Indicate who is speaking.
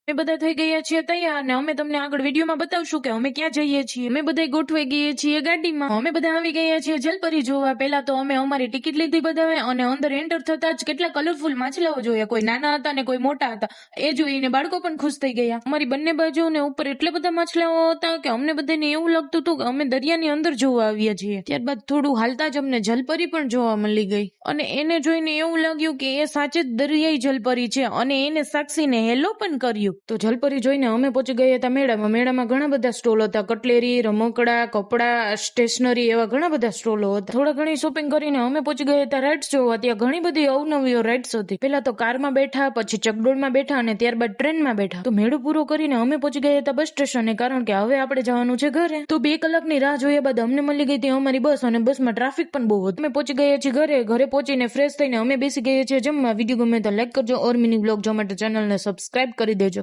Speaker 1: અમે બધા થઈ ગયા છીએ તૈયાર ને અમે તમને આગળ વિડીયોમાં બતાવશું કે અમે ક્યાં જઈએ છીએ। અમે બધા ગોઠવાઈ ગઈએ છીએ ગાડીમાં। અમે બધા આવી ગયા છીએ જલપરી જોવા। પહેલા તો અમે અમારી ટિકિટ લીધી બધાએ અને અંદર એન્ટર થતા જ કેટલા કલરફુલ માછલાઓ જોયા। કોઈ નાના હતા ને કોઈ મોટા હતા। એ જોઈને બાળકો પણ ખુશ થઈ ગયા। અમારી બંને બાજુ ને ઉપર એટલા બધા માછલાઓ હતા કે અમને બધાને એવું લાગતું હતું કે અમે દરિયાની અંદર જોવા આવ્યા છીએ। ત્યારબાદ થોડું હાલતા જ અમને જલપરી પણ જોવા મળી ગઈ અને એને જોઈને એવું લાગ્યું કે એ સાચે જ દરિયાઈ જલપરી છે અને એને સાક્ષીને હેલો પણ કર્યું। તો જલપરી જોઈને અમે પહોંચી ગયા હતા મેળામાં। મેળામાં ઘણા બધા સ્ટોલ હતા। કટલેરી, રમકડા, કપડા, સ્ટેશનરી એવા ઘણા બધા સ્ટોલો હતા। થોડા ઘણી શોપિંગ કરીને અમે પહોંચી ગયા હતા રાઇડ્સ જોવા। ત્યાં ઘણી બધી અવનવી રાઇડ્સ હતી। પેલા તો કારમાં બેઠા, પછી ચકડોળમાં બેઠા અને ત્યારબાદ ટ્રેનમાં બેઠા। તો મેળો પૂરો કરીને અમે પહોંચી ગયા હતા બસ સ્ટેશને, કારણ કે હવે આપણે જવાનું છે ઘરે। તો 2 કલાકની રાહ જોયા બાદ અમને મળી ગઈ હતી અમારી બસ અને બસમાં ટ્રાફિક પણ બહુ હતું। અમે પહોંચી ગયા છીએ ઘરે। ઘરે પહોંચીને ફ્રેશ થઈને અમે બેસી ગયા છીએ જમવા। વિડીયો ગમે તો લાઈક કરજો, ઓર મિની બ્લોગ જોવા માટે ચેનલને સબસ્ક્રાઇબ કરી દેજો।